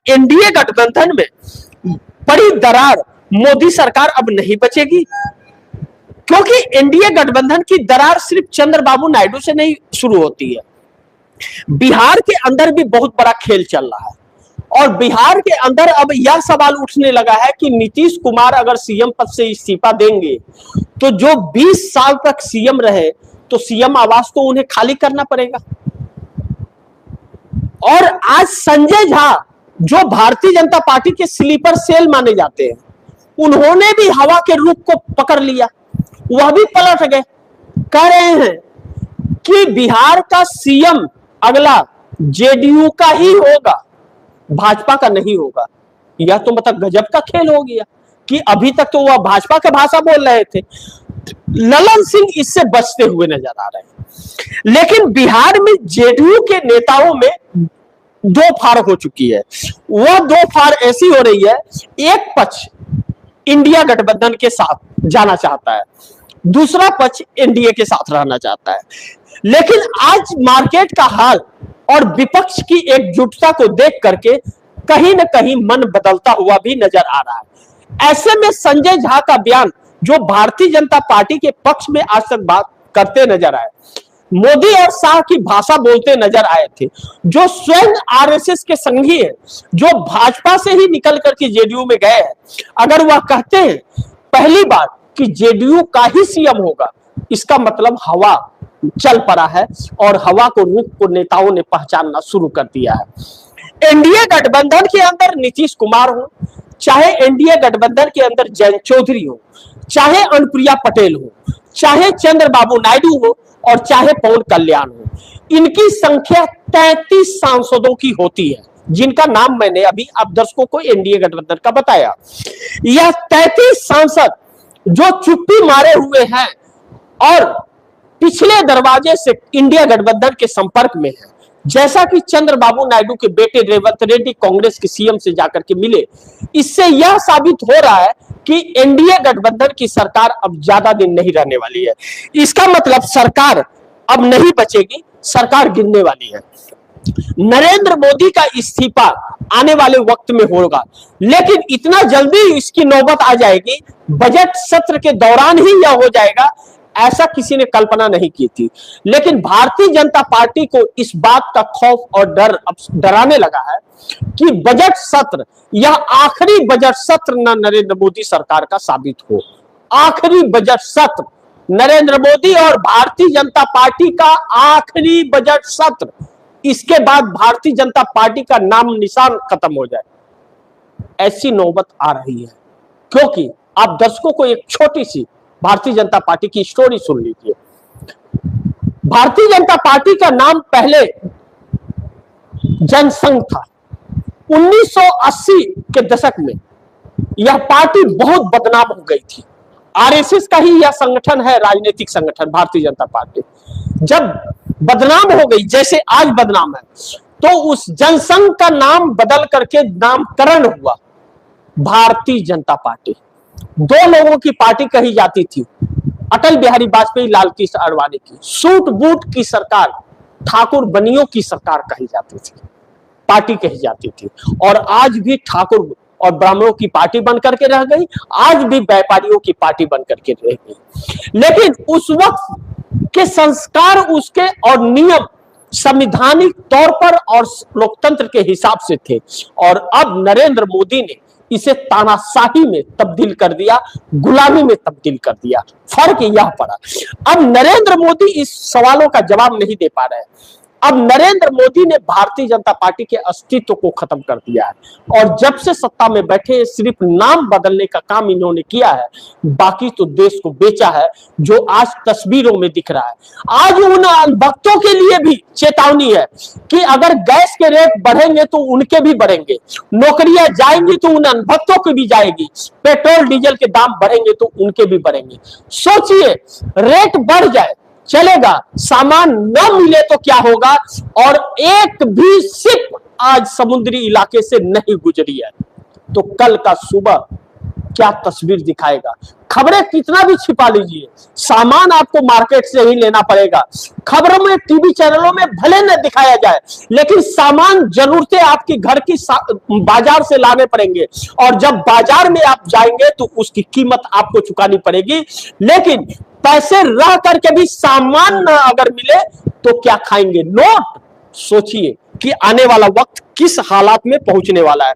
NDA गठबंधन में बड़ी दरार मोदी सरकार अब नहीं बचेगी, क्योंकि एनडीए गठबंधन की दरार सिर्फ चंद्रबाबू नायडू से नहीं शुरू होती है। बिहार के अंदर भी बहुत बड़ा खेल चल रहा है और बिहार के अंदर अब यह सवाल उठने लगा है कि नीतीश कुमार अगर सीएम पद से इस्तीफा देंगे तो जो 20 साल तक सीएम रहे तो सीएम आवास तो उन्हें खाली करना पड़ेगा। और आज संजय झा जो भारतीय जनता पार्टी के स्लीपर सेल माने जाते हैं, उन्होंने भी हवा के रुख को पकड़ लिया, वह भी पलट गए, कह रहे हैं कि बिहार का सीएम अगला जेडीयू का ही होगा, भाजपा का नहीं होगा। यह तो मतलब गजब का खेल हो गया कि अभी तक तो वह भाजपा का भाषा बोल रहे थे। ललन सिंह इससे बचते हुए नजर आ रहे हैं। लेकिन बिहार में जेडीयू के नेताओं में दो फाड़ हो चुकी है। वह दो फाड़ ऐसी हो रही है, एक पक्ष इंडिया गठबंधन के साथ जाना चाहता है, दूसरा पक्ष एनडीए के साथ रहना चाहता है। लेकिन आज मार्केट का हाल और विपक्ष की एकजुटता को देख करके कहीं न कहीं मन बदलता हुआ भी नजर आ रहा है। ऐसे में संजय झा का बयान, जो भारतीय जनता पार्टी के पक्ष में आज तक बात करते नजर आए, मोदी और शाह की भाषा बोलते नजर आए थे, जो स्वयं आरएसएस के संगी है, जो भाजपा से ही निकल करके जेडीयू में गए हैं, अगर वह कहते हैं पहली बार कि जेडीयू का ही सीएम होगा, इसका मतलब हवा चल पड़ा है और हवा को रुख को नेताओं ने पहचानना शुरू कर दिया है। एनडीए गठबंधन के अंदर नीतीश कुमार हो, चाहे एनडीए गठबंधन के अंदर जयंत चौधरी हो, चाहे अनुप्रिया पटेल हो, चाहे चंद्रबाबू नायडू हो और चाहे पवन कल्याण हो, इनकी संख्या 33 सांसदों की होती है, जिनका नाम मैंने अभी आप दर्शकों को एनडीए गठबंधन का बताया। यह 33 सांसद जो चुप्पी मारे हुए हैं और पिछले दरवाजे से इंडिया गठबंधन के संपर्क में है, जैसा कि चंद्रबाबू नायडू के बेटे रेवंत रेड्डी कांग्रेस के सीएम से जाकर के मिले, इससे यह साबित हो रहा है कि एनडीए गठबंधन की सरकार अब ज्यादा दिन नहीं रहने वाली है। इसका मतलब सरकार अब नहीं बचेगी, सरकार गिरने वाली है। नरेंद्र मोदी का इस्तीफा आने वाले वक्त में होगा, लेकिन इतना जल्दी इसकी नौबत आ जाएगी, बजट सत्र के दौरान ही यह हो जाएगा, ऐसा किसी ने कल्पना नहीं की थी। लेकिन भारतीय जनता पार्टी को इस बात का खौफ और डर अब डराने लगा है कि बजट सत्र, यह आखिरी बजट सत्र न नरेंद्र मोदी सरकार का साबित हो। आखिरी बजट सत्र नरेंद्र मोदी और भारतीय जनता पार्टी का आखिरी बजट सत्र, इसके बाद भारतीय जनता पार्टी का नाम निशान खत्म हो जाए, ऐसी नौबत आ रही है। क्योंकि आप दर्शकों को एक छोटी सी भारतीय जनता पार्टी की स्टोरी सुन लीजिए। भारतीय जनता पार्टी का नाम पहले जनसंघ था। 1980 के दशक में यह पार्टी बहुत बदनाम हो गई थी। आरएसएस का ही यह संगठन है, राजनीतिक संगठन भारतीय जनता पार्टी। जब बदनाम हो गई, जैसे आज बदनाम है, तो उस जनसंघ का नाम बदल करके नामकरण हुआ भारतीय जनता पार्टी। दो लोगों की पार्टी कही जाती थी, अटल बिहारी वाजपेयी, लाल कृष्ण आडवाणी की। सूट बूट की सरकार, ठाकुर बनियों की सरकार कही जाती थी, पार्टी कही जाती थी। और आज भी ठाकुर और ब्राह्मणों की पार्टी बन करके रह गई, आज भी व्यापारियों की पार्टी बन करके रह गई। लेकिन उस वक्त के संस्कार उसके और नियम संवैधानिक तौर पर और लोकतंत्र के हिसाब से थे, और अब नरेंद्र मोदी ने इसे तानाशाही में तब्दील कर दिया, गुलामी में तब्दील कर दिया। फर्क यह पड़ा, अब नरेंद्र मोदी इस सवालों का जवाब नहीं दे पा रहे हैं। अब नरेंद्र मोदी ने भारतीय जनता पार्टी के अस्तित्व को खत्म कर दिया है, और जब से सत्ता में बैठे सिर्फ नाम बदलने का काम इन्होंने किया है, बाकी तो देश को बेचा है, जो आज तस्वीरों में दिख रहा है। आज उन भक्तों के लिए भी चेतावनी है कि अगर गैस के रेट बढ़ेंगे तो उनके भी बढ़ेंगे, नौकरियां जाएंगी तो उन भक्तों की भी जाएगी, पेट्रोल डीजल के दाम बढ़ेंगे तो उनके भी बढ़ेंगे। सोचिए, रेट बढ़ जाए चलेगा, सामान न मिले तो क्या होगा। और एक भी शिप आज समुद्री इलाके से नहीं गुजरी है, तो कल का सुबह क्या तस्वीर दिखाएगा। खबरें कितना भी छिपा लीजिए, सामान आपको मार्केट से ही लेना पड़ेगा। खबरों में, टीवी चैनलों में भले न दिखाया जाए, लेकिन सामान जरूरतें आपकी घर की बाजार से लाने पड़ेंगे, और जब बाजार में आप जाएंगे तो उसकी कीमत आपको चुकानी पड़ेगी। लेकिन पैसे रह करके भी सामान न अगर मिले तो क्या खाएंगे। नोट, सोचिए कि आने वाला वक्त किस हालात में पहुंचने वाला है।